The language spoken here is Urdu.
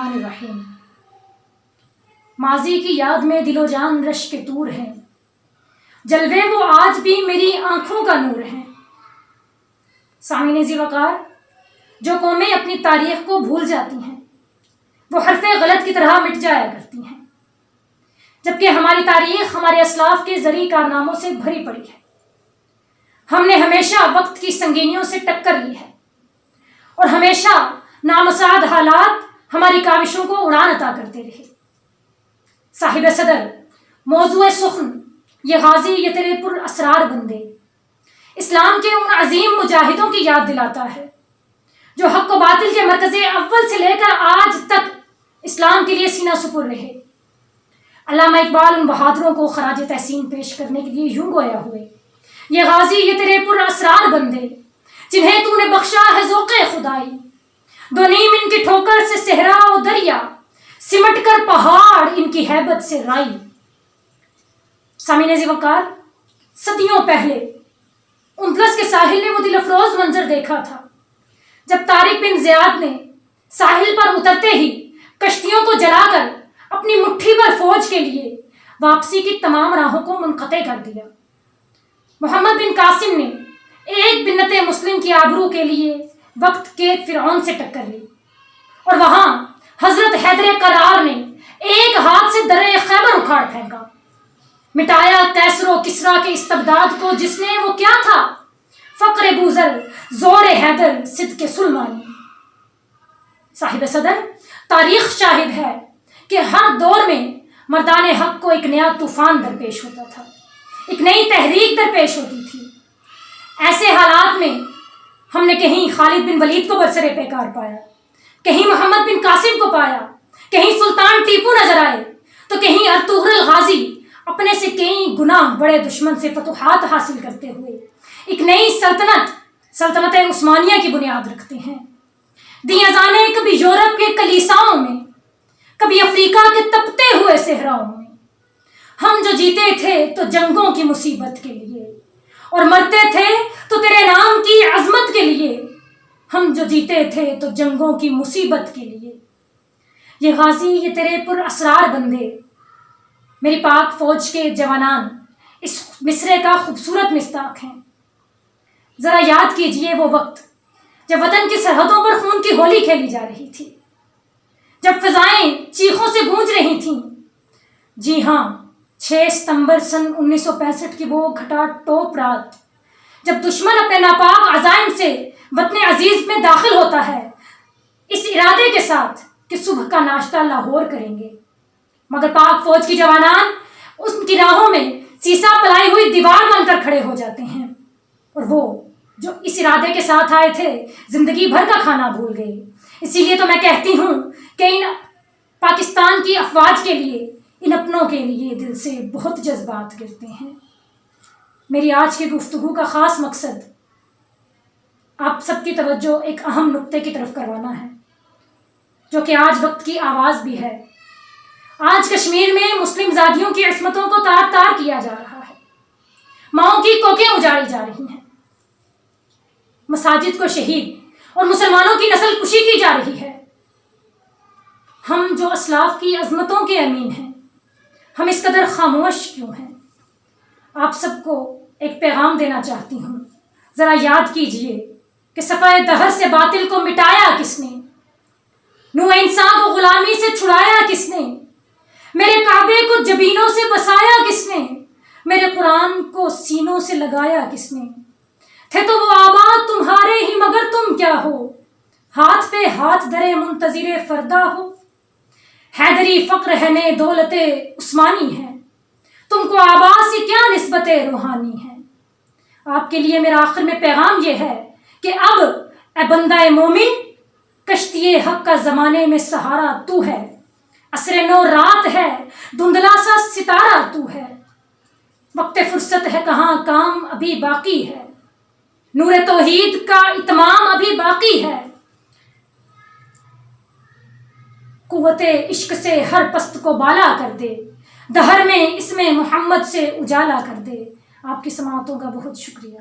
الرحمن الرحیم۔ ماضی کی یاد میں دل و جان رش کے طور ہیں، جلوے وہ آج بھی میری آنکھوں کا نور ہیں۔ سامعین ذی وقار، جو قومیں اپنی تاریخ کو بھول جاتی ہیں وہ حرف غلط کی طرح مٹ جایا کرتی ہیں، جبکہ ہماری تاریخ ہمارے اسلاف کے ذریع کارناموں سے بھری پڑی ہے۔ ہم نے ہمیشہ وقت کی سنگینیوں سے ٹکر لی ہے اور ہمیشہ نامساعد حالات ہماری کاوشوں کو اڑان عطا کرتے رہے۔ صاحب صدر، موضوع سخن یہ غازی یہ تیرے پر اسرار بندے اسلام کے ان عظیم مجاہدوں کی یاد دلاتا ہے جو حق و باطل کے مرکز اول سے لے کر آج تک اسلام کے لیے سینہ سپر رہے۔ علامہ اقبال ان بہادروں کو خراج تحسین پیش کرنے کے لیے یوں گویا ہوئے: یہ غازی یہ تیرے پر اسرار بندے جنہیں تو نے بخشا ہے ذوق خدائی، دو نیم ان کی ٹھوکر سے صحرا و دریا، سمٹ کر پہاڑ ان کی ہیبت سے رائی۔ سامعین ذی وقار، صدیوں پہلے اندلس کے ساحل نے وہ دل افروز منظر دیکھا تھا جب طارق بن زیاد نے ساحل پر اترتے ہی کشتیوں کو جلا کر اپنی مٹھی پر فوج کے لیے واپسی کی تمام راہوں کو منقطع کر دیا۔ محمد بن قاسم نے ایک بنت مسلم کی آبرو کے لیے وقت کے فرعون سے ٹکر لی اور وہاں حضرت حیدر قرار نے ایک ہاتھ سے درِ خیبر اکھاڑ پھینکا، مٹایا کیسر و کسریٰ کے استبداد کو جس نے وہ کیا تھا؟ فقر بوذر، زور حیدر، صدق سلمانی۔ صاحب صدر، تاریخ شاہد ہے کہ ہر دور میں مردان حق کو ایک نیا طوفان درپیش ہوتا تھا، ایک نئی تحریک درپیش ہوتی تھی۔ ایسے حالات میں ہم نے کہیں خالد بن ولید کو برسر پیکار پایا، کہیں محمد بن قاسم کو پایا، کہیں سلطان ٹیپو نظر آئے تو کہیں ارطغرل غازی اپنے سے کئی گنا بڑے دشمن سے فتوحات حاصل کرتے ہوئے ایک نئی سلطنت عثمانیہ کی بنیاد رکھتے ہیں۔ دی اذانیں کبھی یورپ کے کلیساؤں میں، کبھی افریقہ کے تپتے ہوئے صحراؤں میں۔ ہم جو جیتے تھے تو جنگوں کی مصیبت کے لیے اور مرتے تھے تو تیرے نام کی عظمت کے لیے۔ ہم جو جیتے تھے تو جنگوں کی مصیبت کے لیے۔ یہ غازی یہ تیرے پر اسرار بندے میری پاک فوج کے جوانان اس مصرے کا خوبصورت مصداق ہیں۔ ذرا یاد کیجئے وہ وقت جب وطن کی سرحدوں پر خون کی ہولی کھیلی جا رہی تھی، جب فضائیں چیخوں سے گونج رہی تھیں۔ جی ہاں، 6 ستمبر سن 1965 کی وہ گھٹا ٹوپ رات جب دشمن اپنے ناپاک عزائم سے وطن عزیز میں داخل ہوتا ہے اس ارادے کے ساتھ کہ صبح کا ناشتہ لاہور کریں گے، مگر پاک فوج کی جوانان ان کی راہوں میں سیسا پلائی ہوئی دیوار بن کر کھڑے ہو جاتے ہیں، اور وہ جو اس ارادے کے ساتھ آئے تھے زندگی بھر کا کھانا بھول گئے۔ اسی لیے تو میں کہتی ہوں کہ ان پاکستان کی افواج کے لیے، ان اپنوں کے لیے دل سے بہت جذبات گرتے ہیں۔ میری آج کی گفتگو کا خاص مقصد آپ سب کی توجہ ایک اہم نقطے کی طرف کروانا ہے جو کہ آج وقت کی آواز بھی ہے۔ آج کشمیر میں مسلم زادیوں کی عصمتوں کو تار تار کیا جا رہا ہے، ماؤں کی کوکیں اجاڑی جا رہی ہیں، مساجد کو شہید اور مسلمانوں کی نسل کشی کی جا رہی ہے۔ ہم جو اسلاف کی عظمتوں کے امین ہیں، ہم اس قدر خاموش کیوں ہیں؟ آپ سب کو ایک پیغام دینا چاہتی ہوں، ذرا یاد کیجئے کہ صفحہ دہر سے باطل کو مٹایا کس نے؟ نوع انسان کو غلامی سے چھڑایا کس نے؟ میرے کعبے کو جبینوں سے بسایا کس نے؟ میرے قرآن کو سینوں سے لگایا کس نے؟ تھے تو وہ آباد تمہارے ہی مگر تم کیا ہو؟ ہاتھ پہ ہاتھ دھرے منتظر فردا ہو؟ حیدری فقر ہے نے دولت عثمانی ہے، تم کو آباد سے کیا نسبت روحانی ہے؟ آپ کے لیے میرا آخر میں پیغام یہ ہے کہ اب اے بندہ مومن، کشتی حق کا زمانے میں سہارا تو ہے، عصر نو رات ہے، دھندلا سا ستارہ تو ہے، وقت فرصت ہے کہاں کام ابھی باقی ہے، نور توحید کا اتمام ابھی باقی ہے، قوت عشق سے ہر پست کو بالا کر دے، دہر میں اس میں محمد سے اجالا کر دے۔ آپ کی سماعتوں کا بہت شکریہ۔